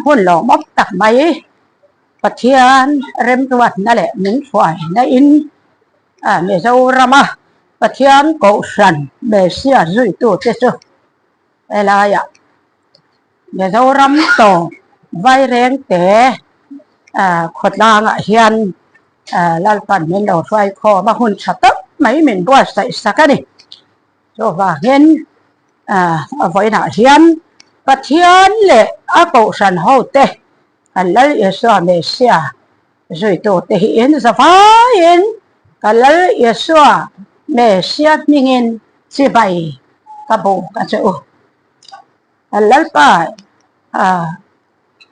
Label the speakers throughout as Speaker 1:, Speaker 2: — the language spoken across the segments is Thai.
Speaker 1: หุ่นหล่อมอบตักไม้ปะเทียนเริ่มตัวนั่นแหละหนึ่งฝ่ายนั่นอินเมเจ้ารามาปะเทียนเกาสันเมเสียจุยตัวเจ้าเอลายะเมเจ้ารำต่อใบแรงแต่ขดลางเฮียนลาลปันเมนดอกไฟคอมาหุ่นชัดไม่เหม็นบัวใส่สักนี่โจว่าเห็นไว้หน้าเฮียนปะเทียนเละเกาสันเฮาเตะแล้วเอสว่าเมเสียจุยตัวเตะเห็นสฟ้าเห็นกันแล้วเอสว่าเมเสียมิงินสิไปกับโบกันเจ้าแล้วป้า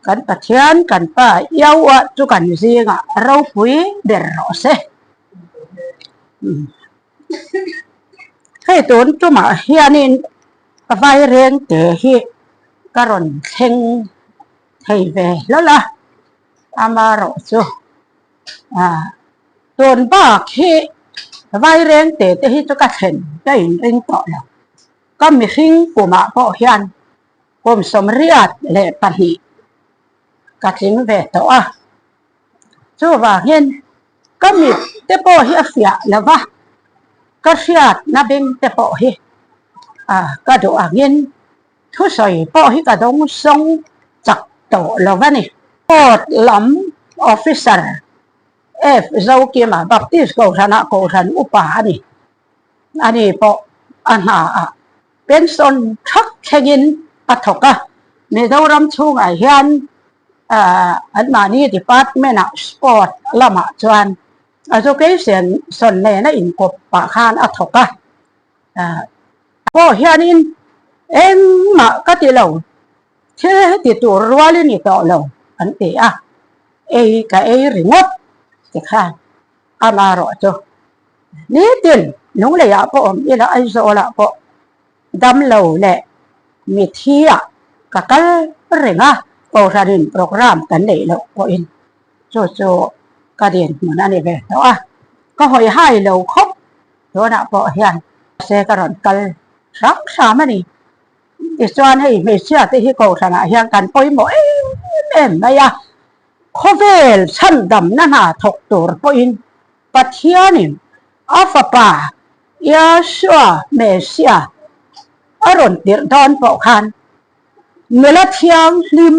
Speaker 1: กันปะเทียนกันป้ายาวจุกันซีงเราคุยเดือดร้อนเสให้ตุนจุมาเฮียนินไฟเรียงเตะฮีกระรอนเข่งให้เวแล้วล่ะอามาโรจูตุนป้าฮีไฟเรียงเตะฮีจุกันเข่งได้เร่งต่อแล้วก็มีขิงปูมาพ่อเฮียนผมสมเรียดเละปะหีกัดสิงเวทตัวจูว่าเห็นก็มีเตปโอเฮียเสียแล้ววะก็เสียดนับเป็นเตปโอเฮก็ดูเห็นทุกส่วนปโอเฮก็ต้องส่งจักโตแล้ววะนี่โอดล้ำออฟฟิเซอร์เจ้าเกี่ยมาบัพติสโกชนะโกชันอุปานี่อันนี้ปออันเป็นส่วนทักเชิงปัทกะในดาวรำชูงไอเฮียนอันมานี่ที่ปัดแม่นักสปอร์ตละมาจวนโอเคเสียนส่วนในนั้นอินกบปะคานอัทกะพอเฮียนินมาก็ตีเราเชื่อติดตัวรัวเลยนี่ต่อเราอันเตะกับริงบจะข้าอามารอจ้ะนี่ตินนุ่งเลยพออีละไอโซละพอดำเราแหละมีเที่ยกับกันเร่งโอชาดินโปรแกรมกันเลยแล้วพออินโจกระเดียนเหมือนนั่นเองแต่ว่าก็หอยให้เราครบตัวน่ะพอเฮียนเสกรอนกันรักษามันนี่ดิฉันให้ไม่เชื่อที่โกชนะเฮียนกันปอยหมอไม่ยะโคเวลชั้นดำนั่นหาถกตัวพออินปัทเทียนิมอัฟปายาชัวเมเซียอารมณ์เดือดร้อนปอกคันเมื่อเที่ยงลิม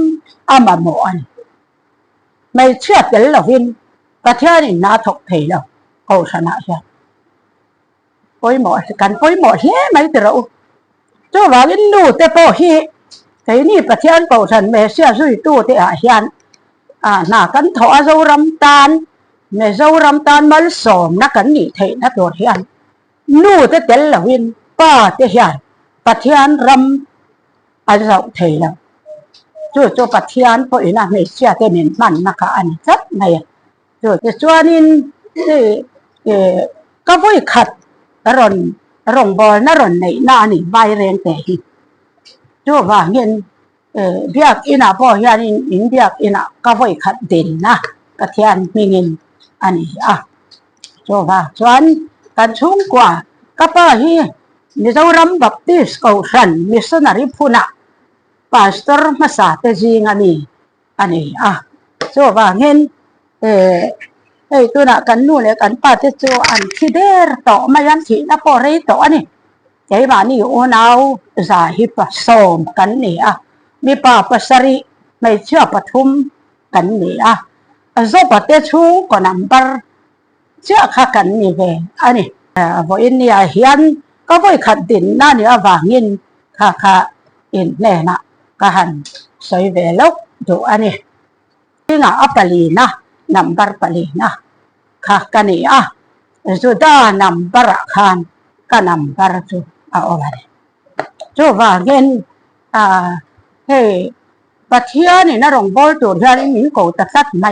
Speaker 1: อามาหมอนไม่เชื่อแต่ละวินประเทศนี้น่าถกเถียงเขาชนะใช่ปอยหมอกันปอยหมอเฮ้ไม่แต่เราเจ้าว่าวินดูแต่พอเฮ้แต่นี่ประเทศเขาชนะไม่เชื่อสุดตัวแต่อาเฮียนน่ากันถอดเจ้ารำตาลไม่เจ้ารำตาลมาสอมนักกันนี่เทนักตัวเฮียนนู่แต่ละวินป้าแต่เฮียนประเทศรำอาจจะเทแล้วจู่ปัทยานพออีน่ะไม่เชื่อแต่เน้นมันนะคะอันนี้ชัดไงจู่จวนนินก็ไม่ขัดร่องบอลน่ะร่อนในหน้านี่ใบแรงแต่จู่ว่าเงินเบียกอีน่ะพอเฮียนินเบียกอีน่ะก็ไม่ขัดเด่นนะกระเทียนมีเงินอันนี้จู่ว่าชวนกันชุ่มกว่าก็ป้าเฮียนี่เจ้ารำบัพติสโกชันมิสนารีพูนะพาสเตอร์มาสาเตจิงอันนี้โจว่าเห็นตัวน่ะกันนู่นเลยกันป้าเตโจอันที่เดอร์ต่อมายันที่นับปอรีต่อนี่ใจบ้านนี่โอนเอาสาหิปสอมกันนี่มีป้าปัสริไม่เชื่อปทุมกันนี่โจปะเตชูก็นำบาร์เชื่อข้ากันนี่เวอันนี้พออินเนี่ยเฮียนก็ไม่ขัดดินนั่นนี่ว่าเงินข้าอินแน่นะก็หันสวยเวลกดูอันนี้ที่งาปลีนะนำบาร์ปลีนะค่ะกันนี่สุดานำบาร์คานก็นำบาร์จูอะไรจูว่าเงินเฮ้ปัทยานี่นะรองบอลตัวที่นี่มีกูตัดสัตว์มา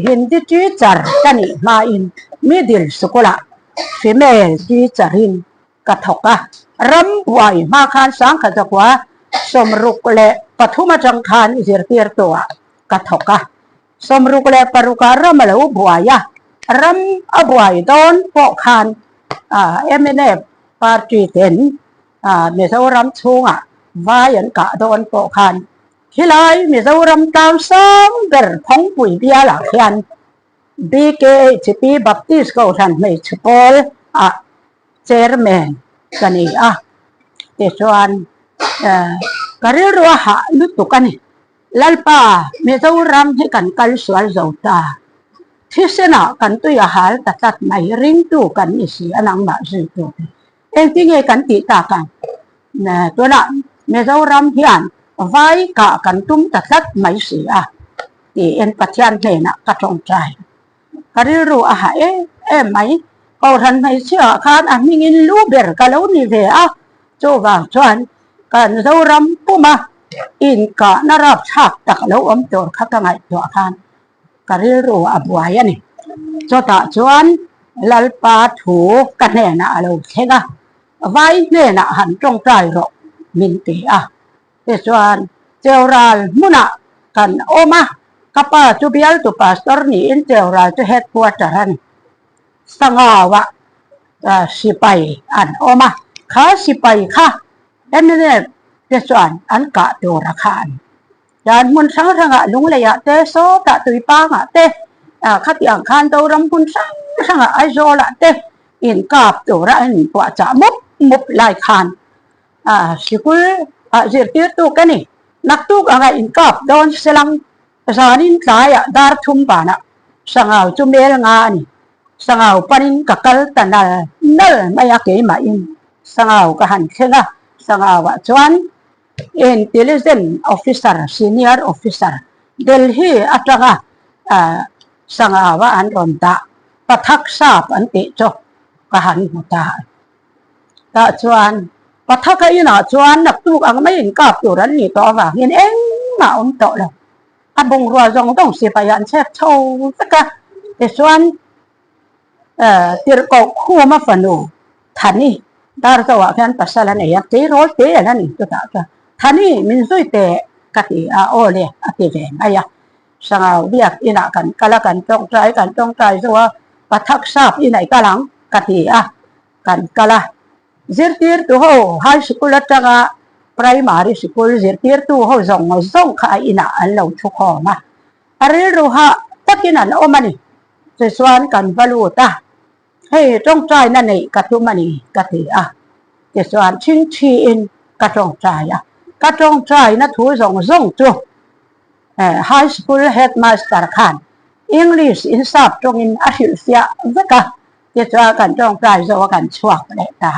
Speaker 1: เห็นที่จีจาร์กันนี่มาอินมิดิลสกุลฟีเมลจีจารินกระทกรำไหวมาคานสังขจักว่าสมรุกเละปฐุมจังคานอิสิรเตียร์ตัวกระทกสมรุกเละปรุการรำเลวบวยรำบวยโดนปอกคานMNF ปาร์ตี้เต็นเมื่อเรารำชูวายันกะโดนปอกคาน khi lại mi dâu ram tao sáng ber phong bụi bia là khian BK chipi baptist ko than mai chupol chairman kani te chuan kari ruwa ha lutu kani lalpa mi dâu ram hi kan kal sual zo ta thisena kan tu ya hal tatat mai ring tu kan isi anang ma zi tu en tinge kan ti ta kan na to na mi dâu ram hian vai ka kan tum tatat mai si ti en pathian hle na ka tong trai kari ruwa ha mai ko than mai sia khan mingin lu ber ka lo ni ve cho wang chuan kan dâu ram puma in ka narap chak tak lo tor kha ka ngai to khan kari ru abuaya ni cho ta chuan lalpa thu ka ne na lo thega vai ne na han tong trai ro min ti te chuan cheural muna kan oma kapa chu bial tu pastor ni in cheural chu headquarter an sangawa sipai an oma kha sipai kha en ne te chuan an ka to ra khan dan mun sang ranga lung le ya te so ta tui pa nga te kha ti ang khan to ram kun sang ai zo la te in kap to ra an kwa cha mup lai khan sikul zir tir tu kani nak tu anga in kap don selang sanin tlaya dar thum pa na sangaw chu mel nga ni sangaw panin kakal tanal nal maya ke ma in sangaw ka han khenga sangaw chuan intelligent officer senior officer Delhi atanga sangawa an ronda pathak sap an ti cho ka han ta ta chuan pathaka ina chuan nak tu ang mai in kap tu ran ni to wa ngin eng ma to lo abong ro jong dong si pa yan chek chou taka te chuan tir ko khu ma fanu thani dar to wa khan pasala ne ya te ro te la ni to ta thani min zui te kati ole ati ve aya sangaw biak ina kan kala kan tong trai zo pathak sap inai kalang kati kan kala zirtir tu ho high school atanga primary school zirtir tu ho zong kha ina an lo thu kho ma ari ru ha takin an omani se swan kan valu ta hei tong trai na nei katu mani kati se swan chin chi in ka tong trai ka tong trai na thu zong tu high school headmaster khan English in sap trong in ahil sia vaka te cha kan tong trai zo kan chuak le ta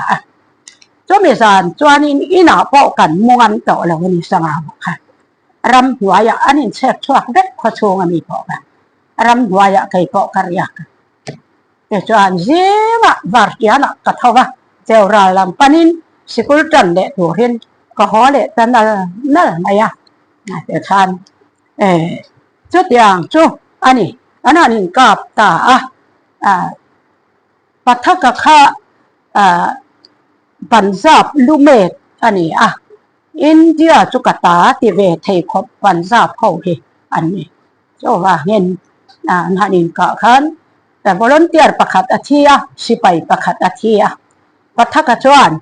Speaker 1: cho mi san chuan in ina po kan mungan to lo ni sanga kha ram huaya anin chek chuak vet kho chunga mi po ka ram huaya kai po karya te chuan zema vartiana ka thawa cheural lam panin sikul tan le tu hin ka ho le tan na maya na te khan chu tiang chu ani ananin kap ta pathaka kha Punjab lumet ani India chu kata ti ve thei khop Punjab ho hi ani cho wa ngen hanin ka khan ta volunteer pakhat athia sipai pakhat athia pathaka chuan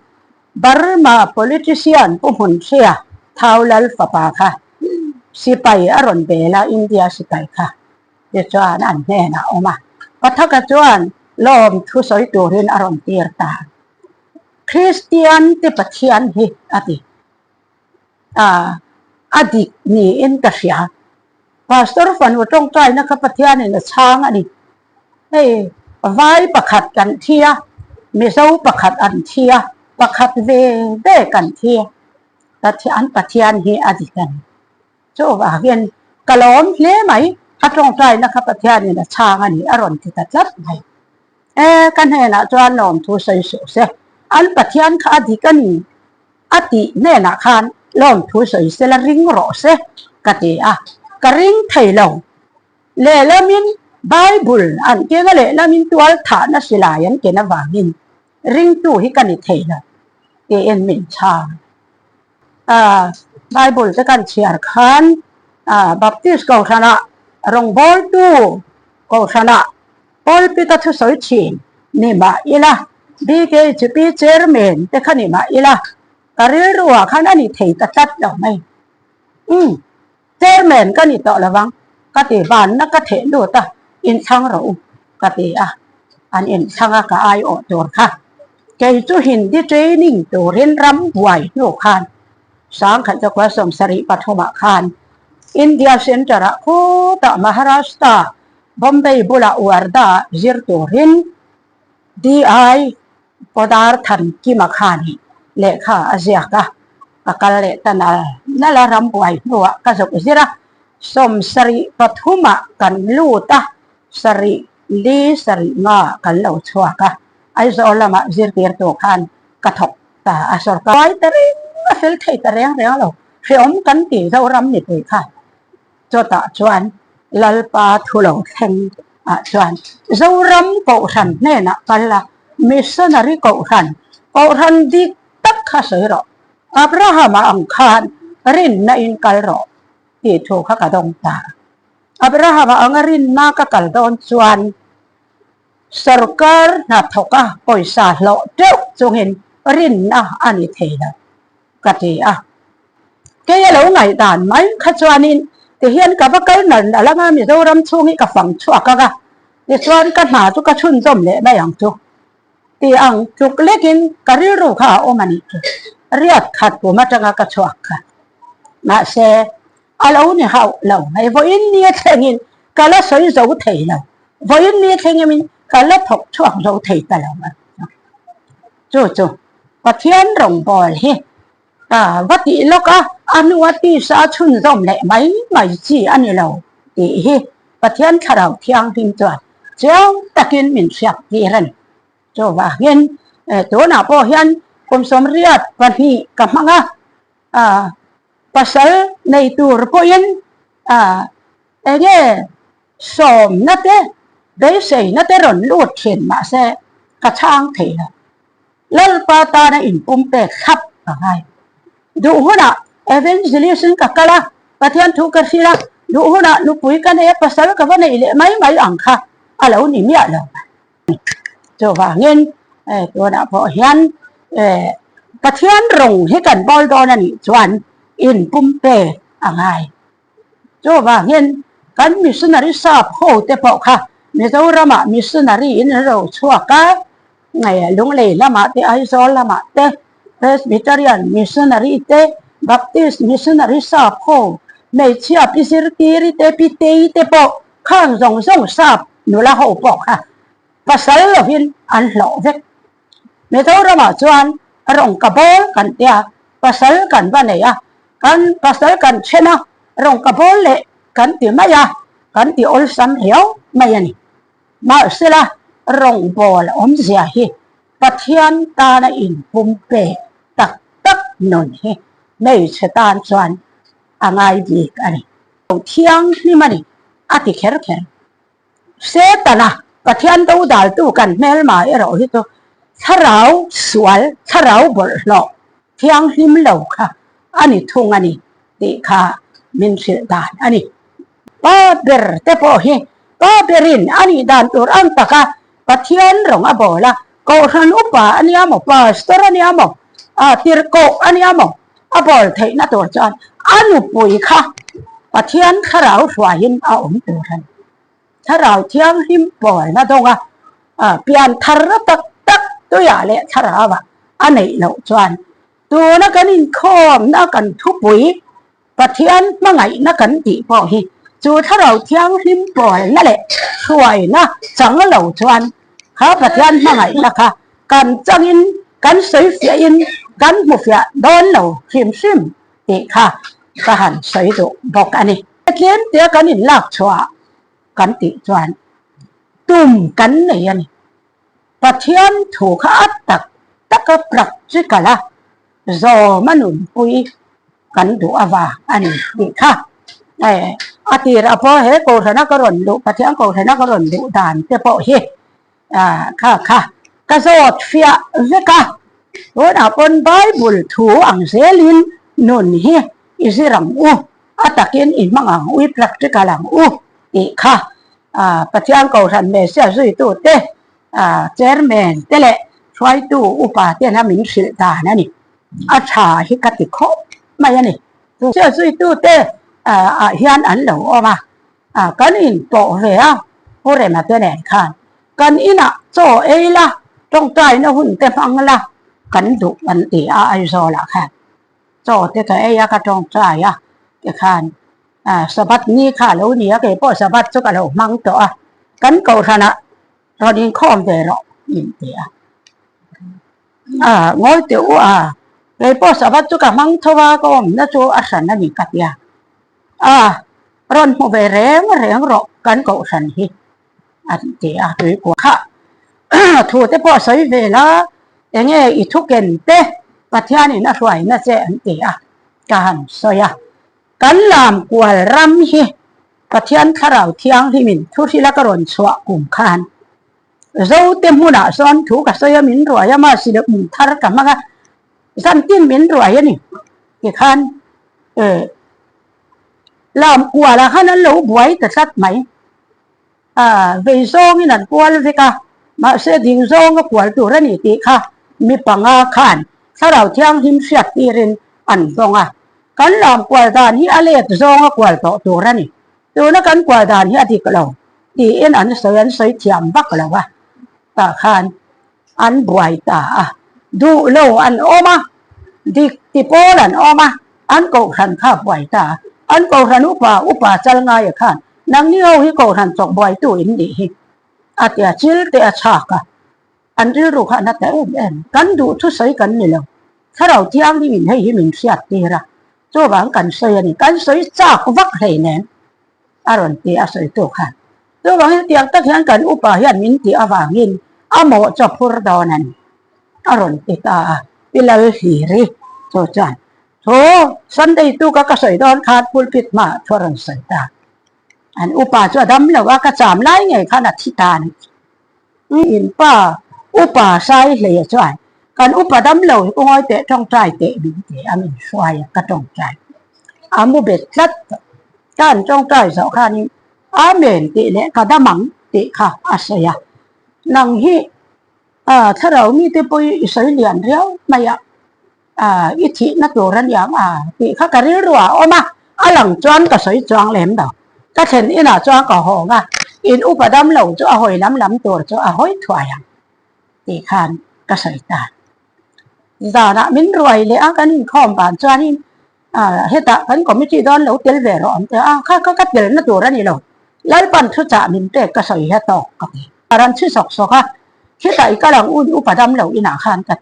Speaker 1: Burma politician pu hun sia thaulal papa kha sipai aron bela India sipai kha te chuan an ne na oma pathaka chuan lom thu soi turin aron tir ta Christian te pathian hi ati adik ni in ka sia pastor fan wo tong trai na ka pathian in chang ani hei vai pakhat kan thia mi zo pakhat an thia pakhat ve kan thia ta thian pathian hi adikan cho wa gen kalom hle mai atong trai na ka pathian in chang ani aron ti ta chat mai kan he na chuan nom thu sai su se an pathian kha adikani ati ne na khan lom thu sai se la ring ro se kati ka ring thei lo le lamin bible an ke ga le lamin tual tha na silayan ke na wangin ring tu hi kani thei la ke en min cha bibleจะกันเชียร์คันbaptist ก็ชนะรองบอลtu ก็ชนะบอลปิตาทุสอยชินนี่มาอีละBK chipi chairman te khani ma ila karir wa khana ni thei ta tat lo mai เจอแมนก็นี่ต่อระวังกติบานนักเทนดูตาอินช่างเรากติอันอินช่างก็ไอโอตัวค่ะแกจูหินที่เทรนิ่งตัวเรียนรำไหวโยคานสางขันจะกว่าสมสริปฐมคานอินเดียเซนจระโคตมหาราชตาบอมเบย์บุลาวาร์ดาจิรตัวเรียนดีไอปดาร์ทันกิมาคานีเลขาอาเซียกะกัลเลตันนั่นละรำไหวโยก็สกจิระสมสริปฐมกันลูตาสริลีสริงากันเหล่าชัวกะไอโซลามาจิรเตียร์ตัวคานกระทบตาอสรกไว้แต่เรื่องเฟลไทยแต่เรื่องเราเชื่อมกันตีเรารำนี่ไปค่ะจดจวนลลปาทุลงแข่งจวนเรารำกูรันเนี่ยนะกันละมิสนารีกูรันดิตักข้าเสืออับราฮัมอังคารรินนาอินกัลรอที่ถูกข้ากระดงตาอับราฮัมอังรินนากัลดอนจวนสรการนับทกะปอยสาโลเจ้าจงเห็นรินนะอันนี้เทนะกะทีแกยังเหลือไงด่านไหมข้าจวนินที่เห็นกับกันนั่นแล้วมันมีเรารำช่วงนี้กับฝั่งชั่วกะที่จวนกันหาทุกกระชุนจมเละไม่อย่างทุกที่อังทุกเล็กินกะริรูข้าโอมันนี่เรียกขัดผมมาจังกะชั่วค่ะมาเสอาเราเนี่ยเขาเราให้พออินเนี่ยเทงินกะละสวยเราเทเราพออินเนี่ยเทงินกะละถกช่วงเราเทแต่เรามาจู่ๆประเทศหลงบอลเฮวัดที่เราก็อนุวัติสาชุนร่มเลยไม่จีอันนี้เราที่เฮประเทศข้าเราเที่ยงพิมพ์ตัวเจ้าตะกินมินเสียบที่รันจู่ว่าเห็นตัวหน้าพ่อเห็นกรมสมเรียดวันนี้กับมังภาษาในตัวพ่อเห็นสมนั่นเองได้ใส่นั่นเองรูดเขียนมาเสกระช่างเถอะแล้วปาตาในอินปุ่มเตะขับอะไรดูหัวหน้าเอเวนซ์ลิสันกับกะละประเทศทุกข์สิละดูหัวหน้าลูกปุ๋ยกันเนี่ยภาษากับว่าในอิเลไม่อังค่ะอะไรวะนี่เนี่ยเราจะว่าเงินตัวน่ะพอเห็นประเทศรงให้กันบอลดอนนี่ส่วนอินปุ่มเตะอะไรจะว่าเงินกันมิสนาริสาบโหเตปอกค่ะมิสรามามิสนารีอินเราชัวกันไงลุงเล่ละมาเตไอโซละมาเตเพสบิทาริอันมิสนารีเตบัพติสมิสนาริสาบโหไม่เชื่อพิสิรตีริเตปิเตยเตปอกข้างส่งสาบหนูละหัวปอกค่ะภาษาเราพินอันหล่อเด็กมิสรามาชวนรองกระโบกันเตียภาษากันว่าไหนกันภาษากันเช่นรองกระโบเละกันตีไม่กันตีอลซัมเหียวไม่ยันมาเสียละรองบอลอมเสียฮีประเทศตาในอินปุ่มเปตักนนฮีไม่ใช่ตาส่วนอะไรดีกันนี่เที่ยงนี่มันนี่อาทิแค่เสร็จนะประเทศตัวดาลตัวกันแม่ละมาเราที่ตัวถ้าเราสวยถ้าเราบอลหลอกเที่ยงหิมเหลาค่ะอันนี้ทุ่งอันนี้ตีค่ะมินสิดานอันนี้ป้าเบอร์เตปโอเฮป้าเบรินอันนี้ดานตัวอันตะค่ะประเทศรองอบอละก็หันอุปาอันนี้มั้งป้าสตอร์อันนี้มั้งทีร์โกอันนี้มั้งอบอลไทยน่าตัวจานอันอุปุยค่ะประเทศข้าเราสวยยินเอาอุ่นตัวกันถ้าเราเที่ยงหิมบอลน่าตรงเปลี่ยนทาร์ตักตัวอย่างเลยถ้าเราอันไหนเราจานตัวนักการินคอมนักการทุบปุ๋ยประเทศเมื่อไงนักการตีพอฮีจู่ถ้าเราเที่ยงหิมบอลนั่นแหละช่วยนะจังเราจานข้าประเทศเมื่อไงนะคะการจังอินการใส่เสียอินการหมุกเสียโดนเราหิมซิมตีค่ะก็หันใส่ตัวบอกอันนี้เขียนเดี๋ยวการอินลากชัวกันติจวนตุ่มกันไหนอันนี้ประเทศถูกอัดตักปรับจิกะละโซมันหนุนปุยกันดูอาวาอันนี้ดีค่ะอาทิตย์พอเฮโกธนกรณดูประเทศโกธนกรณดูด่านเตปเฮค่ะกระโดดเฟียเวกะตัวน่ะปนไบเบิลถูอังเซลินนุนเฮอิสิรังอัตตะกินอินมังอังวิปลักจิกะลังอีกค่ะประเทศโกธนเมเซียสุยตัวเตเจอร์แมนเตเลช่วยตู้อุปาเตียนมินสิตานั่นนี่อาชาฮิกติโคไม่ยันนี่เชื่อสุยตู้เต hiền ăn lẩu mà cái in bộ về bố rẻ mà tên này khan cái in cho ấy là trong trái nó hun tem ăn là cái đủ ăn thì ai rồi là khan cho thế cái ấy cái trong trái cái khan sabat ni khan lâu ni cái bộ sabat cho cái lẩu măng to cái cầu thằng rồi đi khom về rồi nhìn thì ngồi tiểu cái bộ sabat cho cái măng thua có nó cho ăn nó nhìn cắt ya rồi một về rèm rồi cái cầu thằng hi anh thì đối của khác thu tế bỏ sấy về là em nghe ít thuốc kèn tê và theo này nó phải nó sẽ anh thì cả hẳn soi cắn làm của ram hi và theo thà rào thiang thì mình thu thì là cái rốn xóa cùng khan dấu tem mua đã son thu cả soi mình rồi mà xí được mình thà cả mà dân tiền mình rồi này cái khan làm của là hắn nó lâu bói từ sát mấy về do như là qua là cả mà sẽ đình do cái quả chủ ra này thì mi bằng khan sau đó thiang him sẹt đi lên ăn dong cái làm quả đàn hi ale do cái quả chủ ra này từ nó cái quả đàn hi thì cái lâu thì em ăn sấy thiam bắc cái lâu ta khan ăn bói ta du lâu ăn ôm thì bố là ôm ăn cầu thần khá bói ta ăn cầu thần upa chal ngay khan nang niyo hi ko han chok boy tu in di hi atia chil te achaka an ri ru kha na te em kan du thu sai kan ni lo tharau thiang ni min hei hi min siat ti ra cho bang kan sai ni kan sai cha ko vak hei nen aron ti a sai to khan cho bang tiang tak hian kan upa hian min ti awangin amo cha phur donan aron ti ta pilal hi ri cho chan tho sunday tu ka sai don khat pulpit ma thoran sai ta anh upa cho đâm làว่าก็จามไล่ไงขนาดที่ตานี่อินป้าupa saiเลยช่วยกันupa đâm lầuก็ง่อยเตะtrong tráiเตะบินเตะอันนี้ช่วยก็trong tráiมุเบ็ดลัดการtrong tráiสองข้านี้เมนเตะเนี่ยก็ดมังเตะค่ะอาศัยนังฮีถ้าเรามีเตะไปใส่เหรียญเดียวไม่อิทธินักโบราณอย่างเตะข้ากันเรื่อยๆมาหลังจวนก็ใส่จวงแหลมดอกก็เห็นอิน่าจ้าก็หงอินอุปดมเหล่าจ้าหอยล้ำตัวจ้าหอยถวายตีคานก็ใส่ตาจานะมินรวยเลยกันนี่ข้อมบานจ้านี่เฮตะกันก็ไม่จีดอนเหล่าเตลเวรอนแต่ข้าก็เตลนั่นตัวนั่นนี่เราแล้วปันทุจ่ามินเตก็ใส่เฮตอกกันการันชื่อสอกเฮตะอีกหลังอุปดมเหล่าอิน่าคานกัน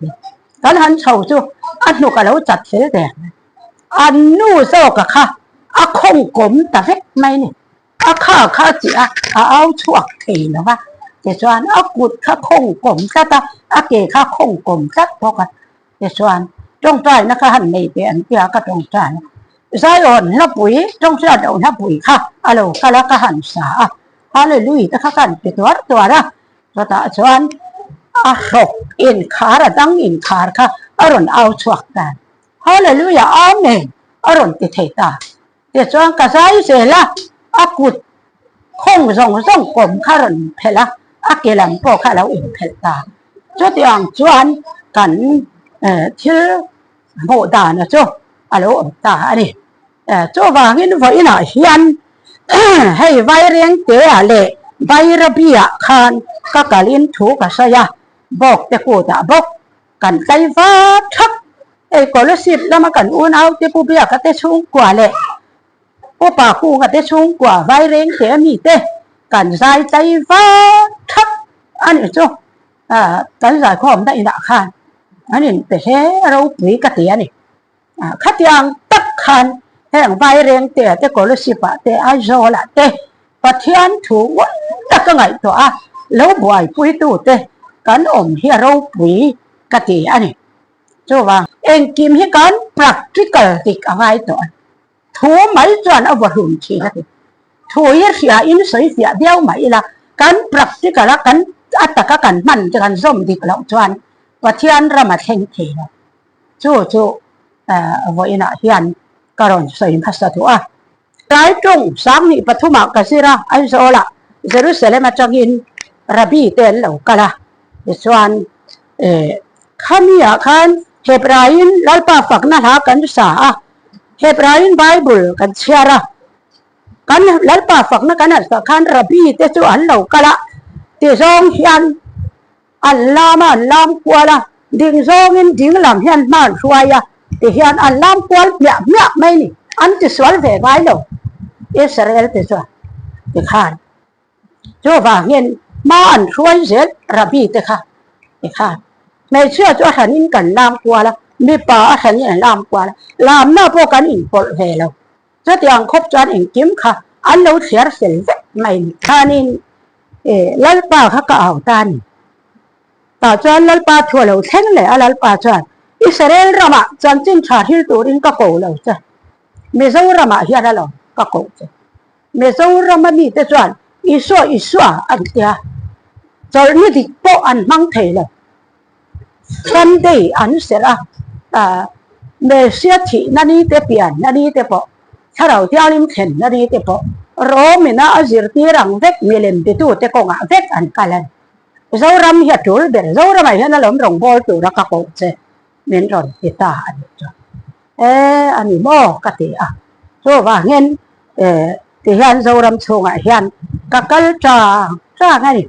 Speaker 1: กันหันเช่าจูอันนู้ก็เราจัดเสียแต่อันนู้โซกะค่ะคงกลมแต่เล็กไม่เนี่ยข้าจีเอาช่วงทีนะว่าแต่ส่วนกุดข้าคงกลมซะตาเกข้าคงกลมซะพอกันแต่ส่วนตรงใจนะคะหันไม่เป็นที่ก็ตรงใจใช่อ่อนนับปุ๋ยตรงใจเดี๋ยวนับปุ๋ยค่ะอะไรก็แล้วก็หันสาอะไรลุยแต่ข้ากันเป็นตัวนะแต่ส่วนหกอินขาระดังอินขาค่ะอร่อยเอาช่วงกันอะไรลุยเมนอร่อยติดเทตาแต่จวนกระไซเสร็จละกุดคงส่งกลมข้ารันเพละเกลัมโปข้าเราอินเพลตาจุดอย่างจวนกันที่โบดานะจูอะไรตาอันนี้จูว่าเงินไว้หน่อยยันให้ไว้เรียงเตะเละไว้ระเบียคานก็กะลินถูกกะสยาบอกแต่กูจะบอกกันใจฟ้าทักก็เลยสิบแล้วมากันอุ่นเอาเตะปูเบียก็เตะชุ่มกว่าเลยผู้ป่าคู่ก็ได้ชุ่มกว่าไว้เร่งเสียมีเต้กันสายใจฟ้าทักอันนี้จูกันสายข้อมได้หนักขันอันนี้แต่แค่เราปุ๋ยกระเตียนี่ขัดยางตักขันแห่งไว้เร่งเตะแต่ก็เลยสิบเตะไอโซละเตะปะเทียนถูกตักก็ไงตัวแล้วบ่อยปุ๋ยตู้เตะกันเฮียเราปุ๋ยกระเตียนี่จูว่าเองกิมให้กันปรับที่เกิดติดเอาไว้ตัวถูไม่จวนเอาบทหุ่นชีนะถูยังเสียอินใส่เสียเดียวไม่ละกันปรับที่กันละกันอัตตะกันมันจะกันส้มดีกว่าจวนประเทศเรามาเท่งเทนะจู่วันน่ะเฮียนการอนใส่ภาษาตัวหลายตรงสามนี่ปฐุมกสิราไอโซละเยรูซาเล็มจังอินระบีเตลเหล่ากะละจวนขมีอาคันเฮบราอินลัลปาฝักนั่นหากันสา Hebrain Bible kan siara kan lalpa fak na kan sa kan rabi te chu an lo kala ti zong hian an lam kwala ding zong in ding lam hian man suaya ti hian an lam kwal mya mai ni an ti swal ve vai lo Israel ti so ti khan chu wa hian ma an suai zet rabi te kha ti khan mai sia chu han in kan lam kwala mi pa han in lam kwala lam na po kan in pol ve loจะตียงคบจานเองกิมค่ะอันเราเสียเสร็จไม่ท่านี่ลัลป้าเขาก็เอาตานี่ต่อจานลัลป้าทั่วเราเท่งเลยลัลป้าจานอิสราเอลรามาจานจินชาที่ตัวรินก็โกเราจ้ะเมซูรามาเฮียนั่นเราก็โกจ้ะเมซูรามานี่แต่จานอิสวาอันเดียจานนี่ดิโปอันมังเทเลยซันเดย์อันเสร็จเมเซียที่นั่นนี่เตเปียนนั่นนี่เตปถ้าเราที่อาลิมเข็นนั่นนี่เตปโรมินาอจิรตีรังเวกมีเลนติตูเตกงะเวกอันกันเลยเจ้ารำเฮียจูลเบรเจ้ารำไม่เห็นนั่นหลงรงบอลจูรักกะเจเมนรอนติตาอันนี้จ้ะอันนี้โมกติอ่ะโซว่าเงินที่เห็นเจ้ารำชงอ่ะเห็นกักลจ้าไงนี่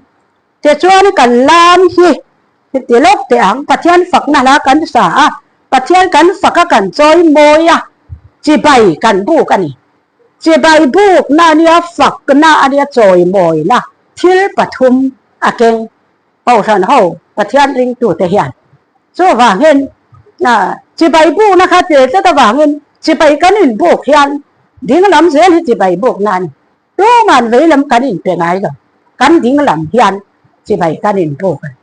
Speaker 1: เจ้าชวนกันลามฮีที่ลบเตียงปะเทียนฝักนั่นละกันสาปะเทียนกันฝักกันจอยโมยะจีใบกันบุกกันนี่จีใบบุกน่าเนี่ยฝักน่าอันเนี่ยจอยโมยนะทิลปทุมอาเกงเอาสันเขาปะเทียนริงตัวเทียนโซว่าเงินจีใบบุกนะคะเจ้าตะว่าเงินจีใบกันอินบุกเฮียนดิ้งลำเสียที่จีใบบุกนั่นรู้มันเวลำกันอินเป็นไงกันกันดิ้งลำเฮียนจีใบกันอินบุกกัน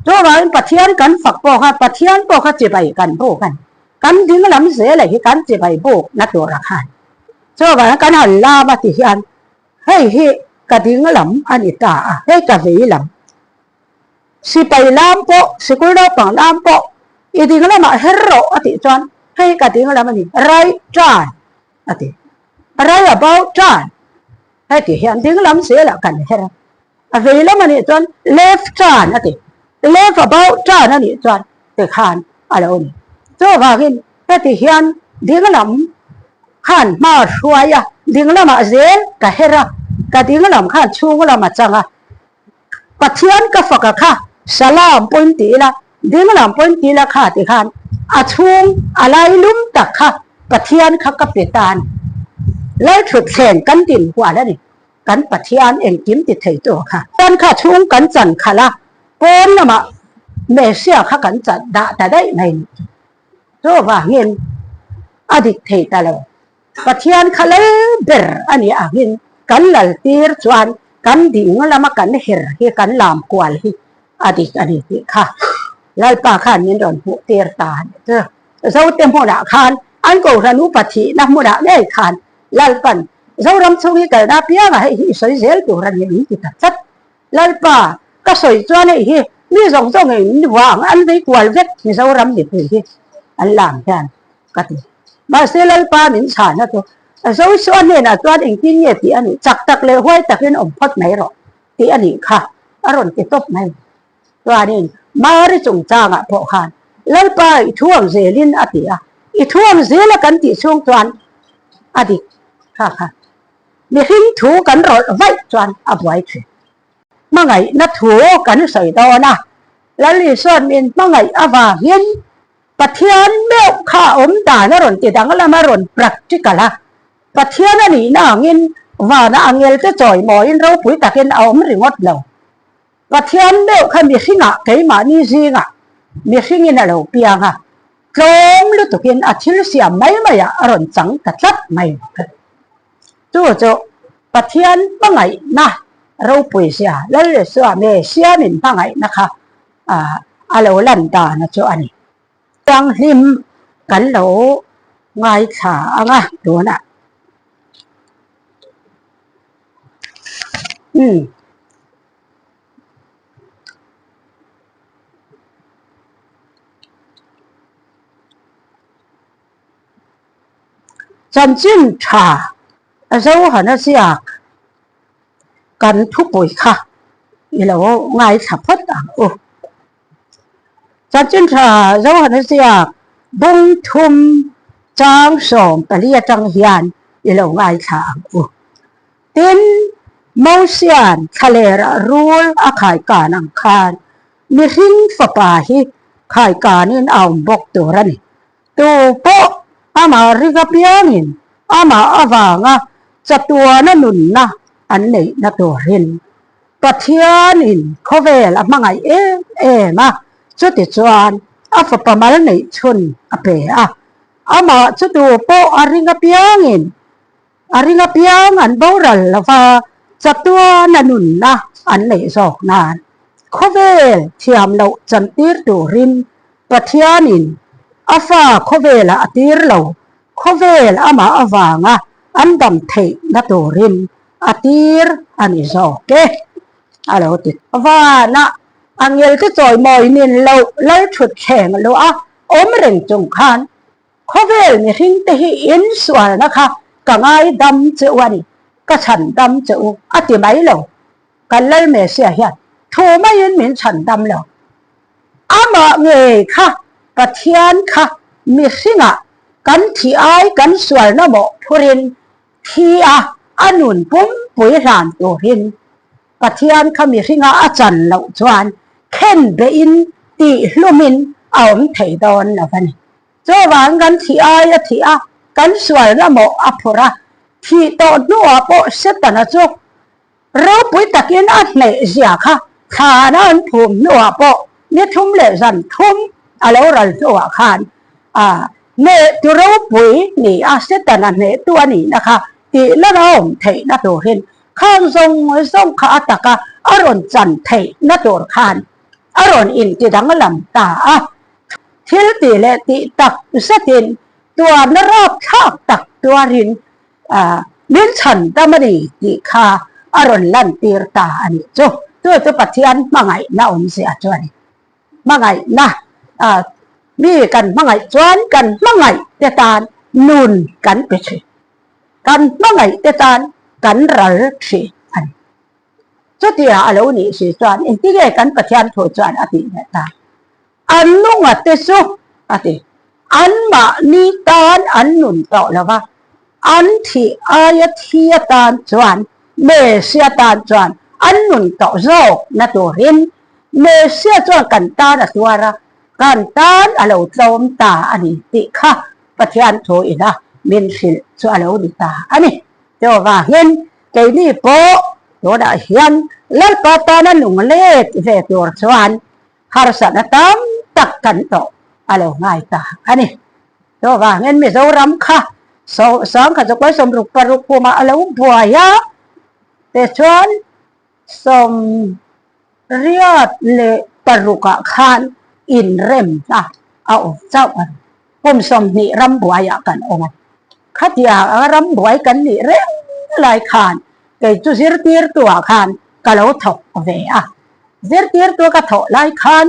Speaker 1: โซว่าปะเทียนกันฝักปอกปะเทียนปอกจีใบกันบุกกันกันดิ้งลำเสียอะไรที่กันจีใบบุกนักตัวรักหันโซว่ากันหันลามาที่เฮียนให้กระดิ้งลำอันนี้ตาให้กระเวลำสิไปลำโปสิกุลเราปังลำโปอีดิ้งลำมาเฮโร่อติจวนให้กระดิ้งลำมันนี่ไรจานอติไรอะเบาจานให้ที่เฮียนดิ้งลำเสียแล้วกันเฮร่อเวลำมันนี่จวน left จานอติ left อะเบาจานอันนี้จวนเด็กหันอะไรนี่โซว่ากินให้ที่เฮียนดิ้งลำขันมาช่วยดิ้งลำมาเสียกับเฮร่กระดิ้งลำขันชูงลำมาจังปะเทียนก็ฝักค่ะสลามปนตีละดิ้งลำปนตีละค่ะที่ขันอาชูงอะไรลุ่มตักค่ะปะเทียนค่ะกับเปตานแล้วฉุดแข่งกันดินหัวแล้วนี่กันปะเทียนเองกิมติดเถยตัวค่ะตอนค่ะชูงกันจันค่ะละปนละมาเมเสียค่ะกันจันแต่ได้ไหนโซว่าเงินอดีตเถยตลอดปะเทียนค่ะเลยเบรอันนี้เงินกันหลังตีร์จวนกันดิ่งละมากันเหิร์กันลามกวาลฮีอดีตค่ะแล้วป้าขันยันโดนหัวเตียร์ตาเจ้าเจ้าเต็มหัวขันอันก็รันุปฏินักมุดาได้ขันแล้วปันเจ้ารำชงกันได้เพียงให้สวยเซลตัวรันยังติดตัดแล้วป้าก็สวยจวนให้มีสองเงินวางอันได้กวาลเวทมีเจ้ารำดิบที่อันลามกันกันมาเซลป้าหมิ่นฉานนะตัวเจ้าส่วนเนี่ยนะตัวเองที่เนี่ยที่อันนี้จักตักเลยห้อยตักเล่นอมพัดไหนหรอกที่อันนี้ค่ะอารมณ์ติดตบไหมตัวนี้มาได้จงจ้างพอขานแล้วไปท่วงเซลินอติอีท่วงเซลกันติช่วงจวนอดีค่ะมีหิ้งถูกันรอไว้จวนเอาไว้เถอะเมื่อไงนัดถูกันใส่ดอนะแล้วลีส่วนมินเมื่อไงอาว่าเห็นปะเทียนเบี้ยวข้าอมตาหน้ารนติดดังละมารนปรักจิกะละปะเทียนนี่น่าเงินว่าน่าเงินจะจ่อยหมอยเราปุ๋ยตะเกียนเอาไม่งดเราปะเทียนเบี้ยวข้ามีสิ่งเกี่ยมานี่สิ่งมีสิ่งนี่เราเปียงกลมลุตะเกียนอาทิตย์เสียไม่อรนจังตัดลัดไม่จู่ปะเทียนปังไงนะเราปุ๋ยเสียแล้วเลยส่วนเมเสียมินปังไงนะคะเราลันดานะจู่อันนี้จังหิมกันเราไงขาดูนะจันจินชาเจ้าหันเสียกันทุกปุ๋ยค่ะอีเราไงขับพัดจันจินชาเจ้าหันเสียบงทุม trang som palia trang hian ilo ngai thang u tin mosian thalera rul akhai kanang khan mi hring fapa hi khai kanin aum bok turani tu po ama riga piangin ama awanga chatua na nun na an nei na turin pathian in khovel amangai ma chuti chuan afapamal nei chun ape a ama chutu po aringa piang an boral lava chatua na nun na an nei zok nan khovel thiam lo chantir turin pathianin afa khovela atir lo khovel ama awanga andam thei na turin atir ani zoke alo ti wa na angel ke choi moi nin lo lal thut kheng lo a om reng chung khan khovel mi hing te hi in swal na kha ka ngai dam che wani ka chan dam che u ati mai lo kan lal me sia hian thu mai in min chan dam lo ama nge kha pathian kha mi hinga kan thi ai kan swal na mo phurin thi a anun pum pui ran to hin pathian kha mi hinga a chan lo chuan khen be in ti hlumin aum thei don na van cho wang kan thi ai a thi a kan swal na mo a phura thi to nu a po setana chok ro pui takin a nei zia kha khana an phum nu a po ni thum le zan thum alo ral to a khan ne tu ro pui ni a setana ne tu ani na kha ti la rom thei na to hin khang song kha ataka aron chan thei na tor khan aron in ti dang lam ta a thil ti le ti tak satin tua na rap thak tak tua rin min chan tamani ti kha aron lan tir ta ani chu tu pathian mangai na om se a chuan mangai na mi kan mangai chuan kan mangai te tan nun kan pe chi kan mangai te tan kan ral chi ani chu ti a lo ni si chuan in ti ge kan pathian tho chuan ati ne ta an lunga te su ati an ma ni tan an nun to lawa an thi aya thia tan chuan me sia tan chuan an nun to zo na to rin me sia chuan kan ta na tuara kan tan alo tlom ta ani ti kha pathian tho ina min sil chu alo ni ta ani to wa hen ke ni po to da hian lal pa ta na nung le ve tur chuan har sa na tam tak kan to alo ngai ta ani to wa hen mi zo ram kha so sang kha jo koi som ruk paruk pu ma alo buaya te chuan som riat le paruka khan in rem ta au chau an pom som ni ram buaya kan ong khatia ram buai kan ni rem lai khan ke chu sir tir tua khan ka lo thok ve a sir tir tua ka tho lai khan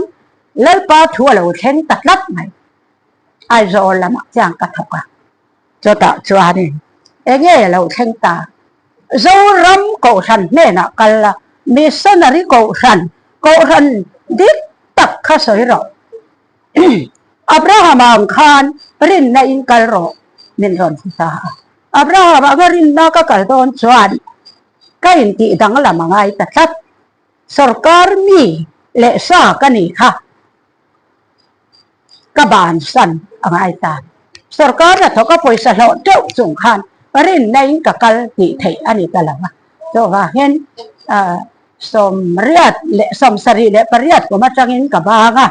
Speaker 1: lal pa thu lo theng tak lap mai ai zo lama chang ka thok a cho ta chuan ni enge lo theng ta zo ram ko san ne na kala missionary ko san dik tak kha soi ro Abraham ang khan rin na in kal ro min ron sa Abraham agarin na ka kal don chuan ka in ti dang la mangai ta tat sarkar mi le sa ka ni kha ka ban san ang ai ta sarkar na to ka poisa lo teu chung khan rin na in ka kal ti thei ani ka la cho wa hen som riat le som sari le pariat ko ma changin ka ba nga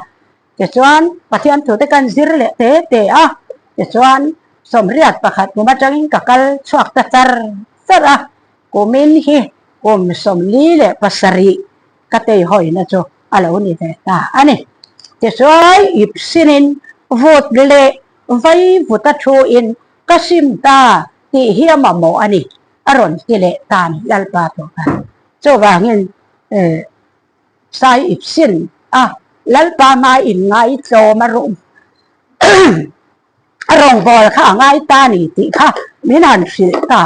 Speaker 1: ke chuan pathian thu te kan zir le te a ke chuan som riat pakhat ko ma changin ka kal chuak ta tar a ko min hi kom som li le pasari ka te hoi na cho alo ni te ta ani ke chuai ip sinin vot le vai vuta thu in kasim ta ti hiama mo ani aron ti le tan lal pa to ka cho wa ngin sai ip sin lal pa ma in ngai cho ma rum rong bol kha ngai ta ni ti kha min han sil ta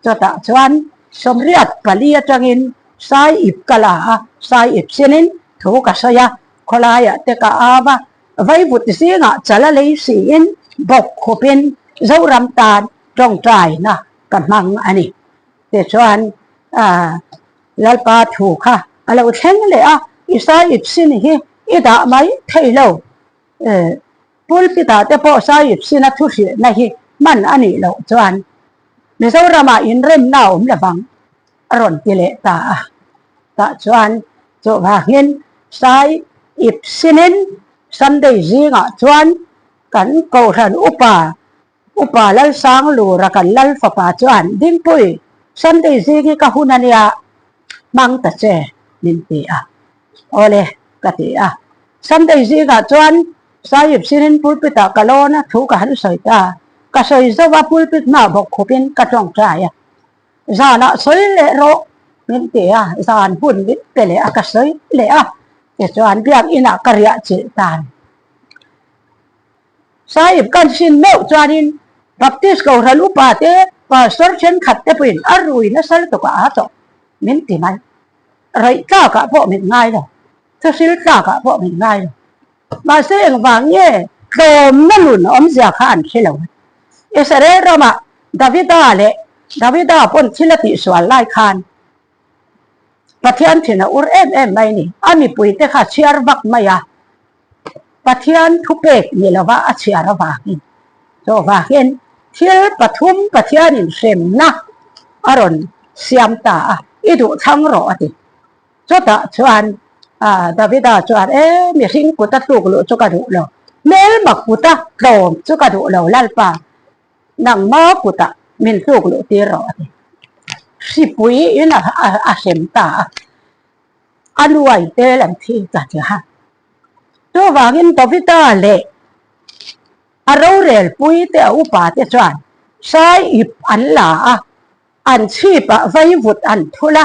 Speaker 1: cho ta chuan som riat palia changin sai ip kala sai ip sinin thu ka saya kholaya te ka aba vai vut si nga chala lei si in bok khopin dấu rắm tàn trong trại naกันมังอันนี้แต่ส่วนลัลปาถูกค่ะเราเช่นเลยอิสราเอลสินฮีอิดาไม่เท่าเราพูดพิธาแต่พออิสราเอลสินทุกสิ่งนะฮีมันอันนี้เราส่วนไม่ใช่รามาอินเริ่มน่าอุ่นละบังอรอนกิเลตาส่วนส่วนว่าเห็นสายอิบสินินสันเดจิงส่วนกันโกรันอุปาลัลสังลูรักันลัลฟปาส่วนดิ้งปุยสันเดจิกิกะหุนันยามังตะเจนินตีโอเลกติสันเดจิกะส่วนสายอิบสินินพูดพิธากะโลนะถูกหันสอยตากะสอยจะว่าพูดพิธมาบอกขบินกะจ้องใจจานะสอยเลโรนินตีจานพูดวิทย์เลกะสอยเลแต่ส่วนเพียงอินักกระยะจิตานสายกันสินเมื่อจานินบัพติสเขาทะลุปาเตปาสอร์เชนขัดเตปินอรุยนะสัลตุกะอาโตมินติมันไรก้ากะพวกมินง่ายเลยถ้าสิลก้ากะพวกมินง่ายเลยมาเสียงวางเย่โดมนั่นหลุนอมเสียข้านเชลว์อิสราเอลมาดาวิดาปนชิลติสวรรค์ไล่คานปะเทียนที่น่ะอุรเอ็มไม่นี่อามีปุยเตค่ะเชียร์บักไม่ปะเทียนทุกเปกนี่ละว่าเชียร์ว่ากินโจว่ากินเที่ยวปะทุมปะเทียนเข็มนะอรอนเสียมตาอีดูทั้งรอดิโจตะชวนดาวิดาชวนมีสิ่งกุตตุกลุจุกระดูเราเมลบักกุตะโดมจุกระดูเราลัลปานังมากุตะมินตุกลุตีรอดิสิปุยอินะอาเข็มตาอันไว้เตลันที่จะเจอฮะตัววากินตัวพิตาเล่อารมณ์เรลปุยเตอุปาเตจวนใช้อิบอันลาอันชีปะไว้วุดอันทุละ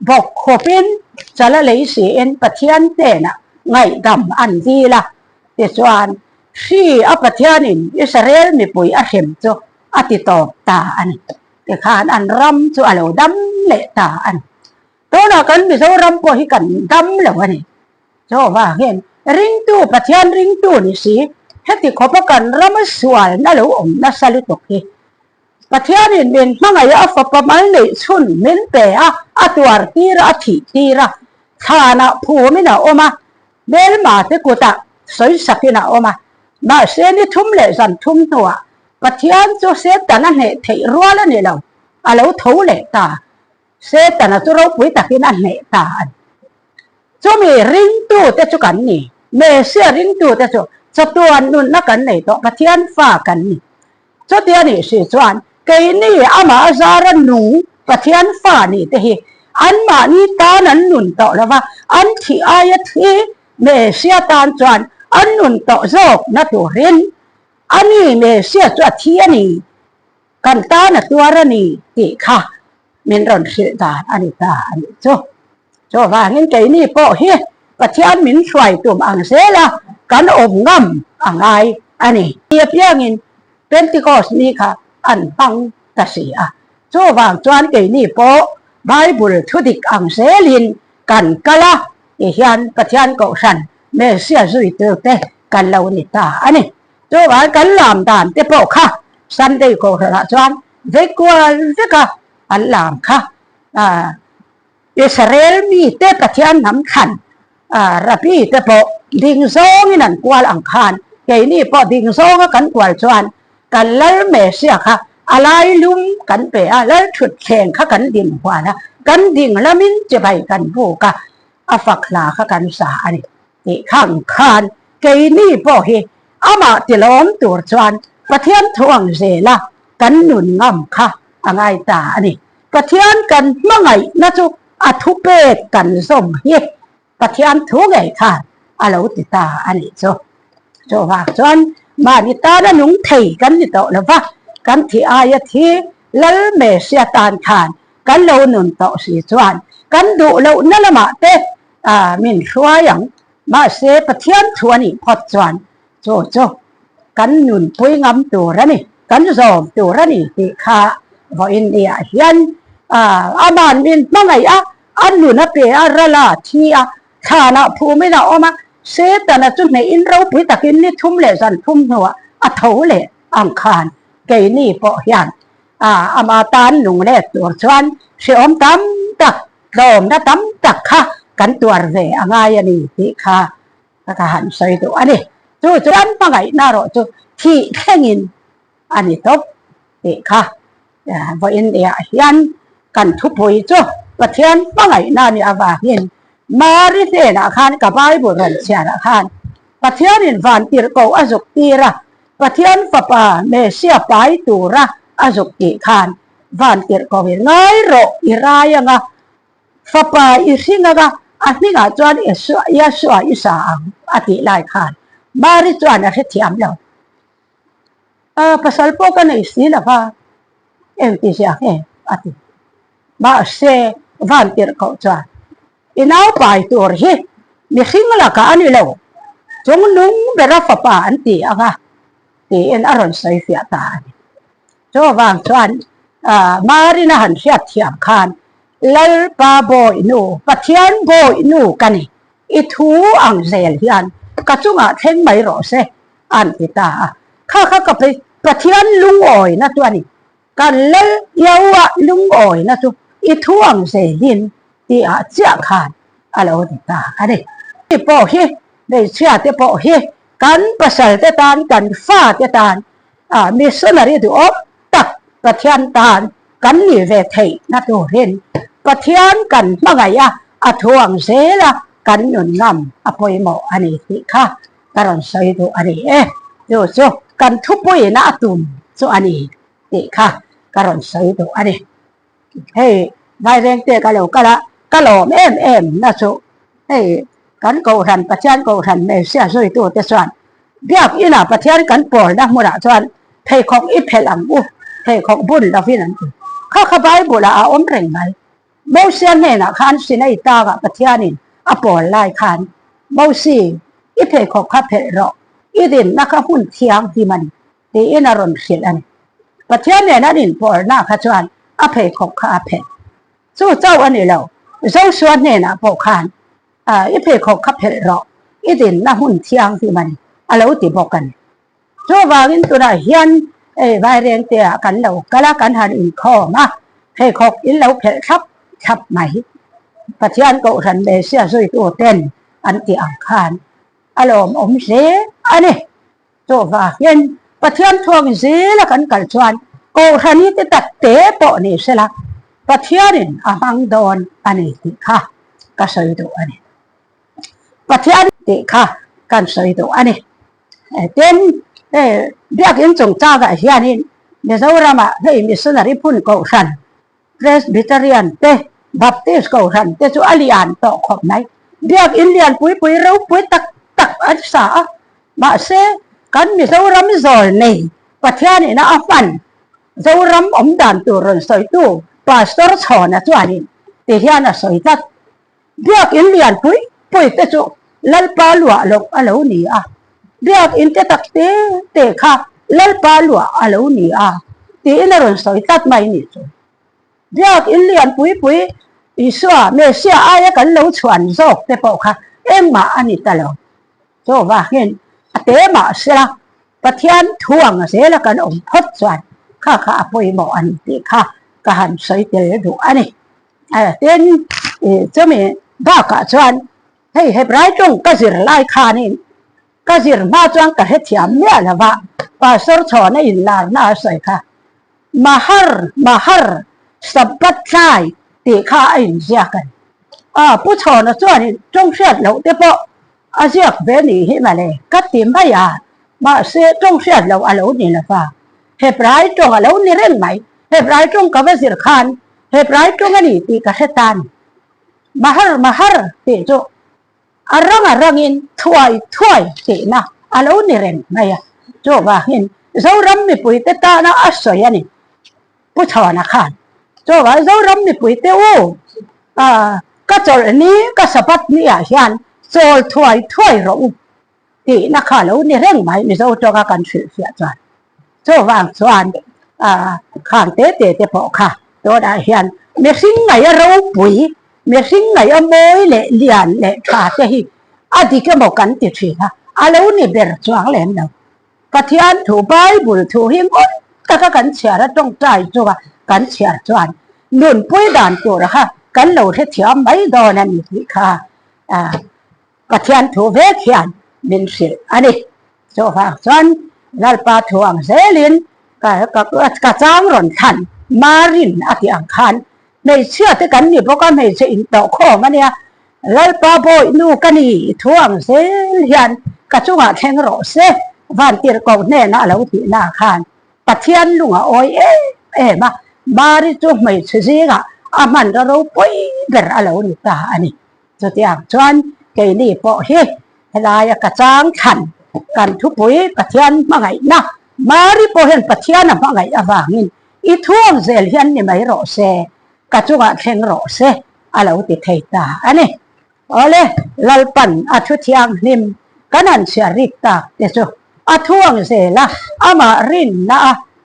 Speaker 1: บอกขบินจะละเลยเสียนปะเทียนเตนะไงดำอันดีละเตจวนชีอปะเทียนินอิสราเอลมีปุยอาเข็มโจอติตอบตาอันแต่ขานอันรำจูอโลดำเละตาอันตัวนักกันมิโซรำพอให้กันดำแล้ววะนี่โจว่าเห็นริงตู้ปะเทียนริงตู้นี่สิเฮ็ดที่ขบกันรำสวรรค์นั่นแหละนั่นสลุตกที่ปะเทียนนี่เป็นมั่งไงฝักประมาณเลยชุนเหม็นเปะตัวตีระตีระฐานะผู้ไม่น่ะออกมาเบลมาเตกุตะสวยสักน่ะออกมาเสนี่ทุ่มเลยสันทุ่มตัวปะเทียนจะเสตแต่นั่นเหตุที่รัวแล้วนี่เราเราทูเลยตาเสตแต่นั่นจะเราปุยตะกินนั่นเหตุตาจะมีริงตู้แต่จุกันนี่เมเสียริงตู้แต่จะตัวนุ่นนักกันนี่ตัวปะเทียนฟ้ากันนี่จะเดียนี่สิจวนเกยนี่อามาซาระหนูปะเทียนฟ้านี่แต่เฮอันมานี่ตานั้นนุ่นต่อแล้วว่าอันที่อายที่เมเสียตานจวนอันนุ่นต่อโจกนัตัวเรนอันนี้เมเสียตัวเทียนี่กันตานะตัวระนี่ที่ค่ะมินรอนเสียตาอันนี้ตาอันนี้โจว่าเงินใจนี่ก็เฮปะเทียนมินช่วยตัวอังเสละกันอมงำอังไออันนี้เทียบเยี่ยงินเป็นที่ก็นี่ค่ะอันปังตะเสียโจว่าจวนใจนี่โปไบเบิลทุดิกอังเสลินกันกะละเฮียนปะเทียนก็สันเมเสียจุยเตอเตกันเรานี่ตาอันนี้โจว่ากันลามดานเตปอค่ะสันเดย์ก็ระจวนเด็กว่าเด็กอันลามค่ะอิสราเอลมีเตปะเทียนน้ำขันรับพี่เตปอดิ่งโซ่นี่นั่นกวาลอังคารแกนี่พอดิ่งโซ่ก็กันกวาลจวนกันเล่เมเสียค่ะอะไรลุ่มกันเปะแล้วฉุดแข่งค่ะกันดิ่งกว่านะกันดิ่งแล้วมินจะไปกันผู้กะฝักลาค่ะกันสานี่ที่ข้างคานแกนี่พอเฮอามาติล้อมตัวจวนประเทียนทวงเสละกันหนุนง่ำค่ะอะไรตาอันนี้ประเทียนกันเมื่อไงนะจุทุเปตกันสมเฮประเทียนทุกไงค่ะเราติตาอันนี้โจว่าจวนมานิตาและนุ่งไทยกันนี่ต่อแล้วว่ากันที่อายที่แล้วเมเสียตานขานกันเราหนุนต่อสีจวนกันดูเรานั่นละมาเตมินชัวอย่างมาเสประเทียนทัวนี่พอจวนโจกันหนุนปุยงำตัวระนี่กันสอบตัวระนี่ที่ข้าพออินเดียเฮียนอาบานมินเมื่อไงอันหนุนเปียระลาที่ข้านะผู้ไม่น่าออกมาเสแต่ละจุดในอินเราปุยตะกินนี่ทุ่มเลยสันทุ่มหัวเถาเลย อังคารเกนี่ปอยันอามาตันลุงเล็ดตัวชวนเสียมตั้มตักโดมนะตั้มตักค่ะกันตัวเรอง่ายนี่ที่ค่ะก็หันใส่ตัวอันนี้จู่จวนปังไงน่ารอจู่ที่แข่งินอันนี้ตบที่ค่ะพออินเดียยันกันทุบปุยจู่ประเทศปังไงน่านี่อาบาหินมาริเตนะคันกับใบบุรุษเชียนะคันประเทศอินฟันติรโกอจุกตีระประเทศปะปาเมเซียไปตูระอจุกตีคันฟันติรโกเวง่ายโรอิรายงะปะปาอิสิงะอันนี้ก็จวนอิสวยาสวยอิสางอติไลคันมาริจวนอะไรที่อัมแล้วภาษาพวกกันอิสิละฟ้าที่เสียงอติมาเซฟันติรโกจวนอินเอาไปตัวที่มีขิงละกันนี่แล้วจงนุ่งเบรฟปาอันตีอ่ะตีอินอารมณ์ใส่เสียตาจงวางชวนมารินาหันเสียที่อัมคันลลปาโบยนูปัทยันโบยนูกันนี่อิทูอังเซลยันกระจุงอ่ะเท่งไม่รอเซอันติตาข้ากับไปปัทยันลุงอ่อยนะตัวนี้กันลลยาวะลุงอ่อยนะตัวอิทูอังเซลินที่อาเจ้าขันอะไรวะติตาอันนี้ที่ปอเฮได้เชื่อที่ปอเฮกันภาษาเตตานกันฟ้าเตตานมีสนารีดูอบตักปัทยันตานกันนี่เวทีนะตัวเห็นปัทยันกันมาไงทวงเสละกันหนุนนำอภัยหมออันนี้สิค่ะการใส่ตัวอันนี้ดูสิกันทุบปุยนะตุ่มส่วนอันนี้สิค่ะการใส่ตัวอันนี้เฮ้ใบแรงเตะกันแล้วก็หล่อเอ็มนะสุเฮ้กันโกรันปัทยันโกรันเมเสียสวยตัวเตส่วนเบียบอีน่ะปัทยันกันปอดนะมุระส่วนเทของอิเพลังเทของบุญเราฟินันข้าขบายบุระอมเร่งไหมเมื่อเช้าเนี่ยนะคันสินไอตากับปัทยานินปอลไลคันเมื่อสิอีเพของข้าเพรออีดินนักหุ่นเทียงที่มันที่อินารอนเขียนอันปัทยาเนี่ยนั่นดินปอลหน้าขจวนเพของข้าเพสู้เจ้าอันนี้แล้วเจ้าส่วนเนี่ยนะปอคันอีเพของข้าเพรออีดินนักหุ่นเทียงที่มันอะไรอุติบอกกันโจวากินตัวนั้นเฮียนใบเรียนเตะกันแล้วก็ละกันหันอินข้อมาเพของอินแล้วเพชับไหมปัจจัยก็ทันเบเสียสวยตัวเต้นอันที่อังคารอารมณ์อมเสียอันนี้โจว่าเย็นปัจจัยทวงเสียแล้วกันกันชวนก็ทันนี้จะตัดเตะปอนี่เสียละปัจจัยนี่มังโดนอันนี้ที่ค่ะก็สวยตัวอันนี้ปัจจัยที่ค่ะกันสวยตัวอันนี้เต้นเรียกอินจงจ้ากับเฮียนี่เดี๋ยวเรามาให้มิสนาริพุ่นก็ทันPresbyterian บัพติสต์ก็ทันแต่ส่วนอเลียนต่อขอบไหนเรียกอินเดียนปุยเราปุยตักอันสามาเสกันมีเจ้ารำจอลนี่ปัทยานี่นะอัฟฟันเจ้ารำอมดันตัวรนสอยตู้ปาสตอร์ชอนะตัวนี้ที่เฮียนะสอยตัดเรียกอินเดียนปุยแต่ส่วนลัลปาลัวลงอะไรนี่เรียกอินเตตักเตค่ะลัลปาลัวอะไรนี่ที่อินรนสอยตัดไม่นี่ส่วนเรียกอินเลียนปุยอีสัวเมเสียอายกันเราชวนโซกแต่บอกค่ะมาอันนี้ตลอดโซว่าเห็นเตมาเสียละปะเทียนทวงเสียละกันพดชวนข้าปุยบอกอันนี้ค่ะก็หันใส่เตะดูอันนี้เต้นจะมีบ้ากะชวนให้ไรจงก็สิรไล่คานี่ก็สิรมาจวงก็เฮ็ดเทียมเนี่ยละว่าปาสรชอในอินลาหน้าใส่ค่ะมาฮาร์สับปัดใจตีข้าอินเสียกันผู้ชนะส่วนนี้จงเสียแล้วแต่พอเสียเบนี่ให้มาเลยก็ตีไม่ยามาเสียจงเสียแล้วอะไรนี่ละฟ้าเหตุไรจงอะไรนี่เร่งไหมเหตุไรจงกับเวสิรขานเหตุไรจงอันนี้ตีกับเสตันมาฮาร์ตีโจรังอินถวยตีนะอะไรนี่เร่งไหมโจว่าเห็นเจ้ารำมีปุ๋ยแต่ตานะอัศยนี่ผู้ชนะขานโจว่าเจ้ารำมีปุ๋ยเต้าก็จอดนี้ก็สะพัดนี่ยันโจลถวยเราที่นักข่าวแล้วนี่เร่งไหมมีเจ้าจอกกันเสียจวนโจว่างส่วนข้างเตะพอค่ะตัวได้ยันมีสิ่งไหนเราปุ๋ยมีสิ่งไหนโมยเลียนขาดที่อดีตก็บอกกันติดเสียอะไรนี่เบรจวงเล่นเรา ปะเทียนถูใบบุญถูหิงอ้นก็กันเชียร์ต้องใจจัวกันเชียร์จวนนุ่นปุ้ยด่านตัวนะคะกันเหล่าที่เทียมไม่ดอนันนี่ค่ะปะเทียนถูเวกยันมินสิอันนี้โจฟังจวนลัลปาถูอังเซลินก็จ้างรอนขันมารินอาทิอังคันในเชื่อที่กันนี่เพราะก็ไม่ใช่อินโตข้อมันเนี่ยลัลปาโบยนูกันนี่ถูอังเซลินก็จุงอาแข่งรอเซวันที่เราแน่นะเราที่นาคานปะเทียนลุงโอ้ยมาริจุไม่ใช่สิกะอามันเราปุ้ยเกิดอะไรนี่ตาอันนี้จะที่อ่างจวนเกนี่พอเฮลายกระจางขันกันทุบปุ้ยปะเทียนมาไงนะมาริพอเห็นปะเทียนมาไงอาวางินอีท่วงเซลเฮียนนี่ไม่รอเซกระจุกแข่งรอเซอะไรที่ไทยตาอันนี้โอ้เลยลัลปันอาทุเทียงนิมกันนั่นเสียริกตาเดี๋ยวอาท่วงเซละอามารินนะ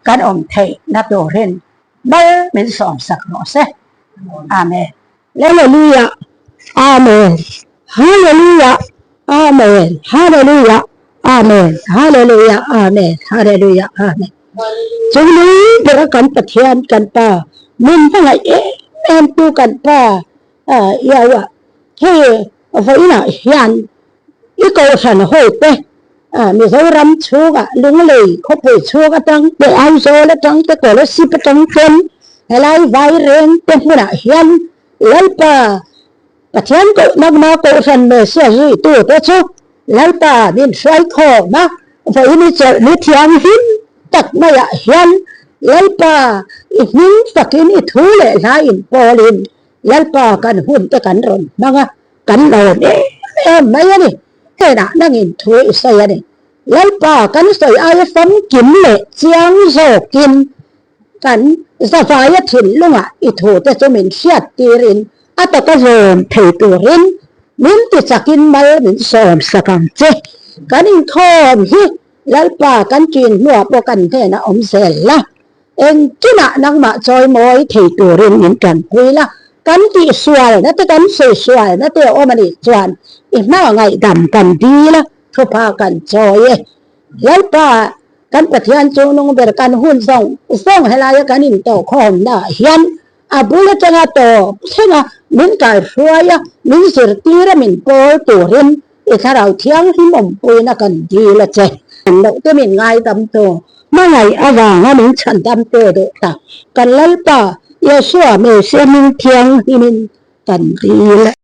Speaker 1: กันอมเทนะตัวเรนไม่เป็นสองสักหน่อเซอาเมนเลลูยาอาเมนฮาเลลูยาอาเมนฮาเลลูยาอาเมนฮาเลลูยาอาเมนฮาเลลูยาอาเมนจงนี้เด็กกันปะเทียนกันป่ามันทั้งไงเอ็นตูกันป่ายาวะเฮ้ยไฟน่ะยันอีกสันห้อยเต้มีเขารำชูกะลุงเลยเขาไปชูกะจังไปเอาโซละจังไปก่อละสิบจังเป็นอะไรไวเร่งเป็นผู้น่ะยันแล้วป่าปะเทียนก็นักมาโกสันเมเสียยี่ตัวเตชูแล้วป่าดินใส่คอมาไฟนี่จะนิทยังหินตักไม่ละยันแล้วป่าอีกนิดสักนิดทูเลยลายอินปอลินแล้วป่ากันหุ่นตะกันรนบ้างกันโดนไม่นี่เฮ้ยนะนั่งอินทูอิสยานี่แล้วป่ากันใส่ไอ้ฟันกินเลยเจียงโซกินกันสะพายถิ่นลุงอีทูแต่จะมีเสียตีรินอัตตะโรมเทตูรินมินติจะกินมามินสอมสักังเจกันอินทอมฮิแล้วป่ากันกินหัวปกันเทนะอมเสลละเอ็นจุนะนังมาจอยมอยเทตูรินอินกันคุยละกันตีสวยนะแต่กันสวยนะแต่โอมันอีจวนอีกหน้าไงดำกันดีละทุพากันจอยแล้วป่ากันปะเทียนจงนงเบรกันหุ่นส่งให้ลายกันอินโตคอมได้เฮียนอาบุลจังโตเช่นมินกายฟวยมินสิรตีระมินโปตูรินอีกคราวเที่ยงที่มุมปุยนักันดีละเจเราจะมินไงดำโตเมื่อไงอาวางมินฉันดำโตเดตากันแล้วป่าเยซูเมเสมินเที่ยงที่มินกันดีละ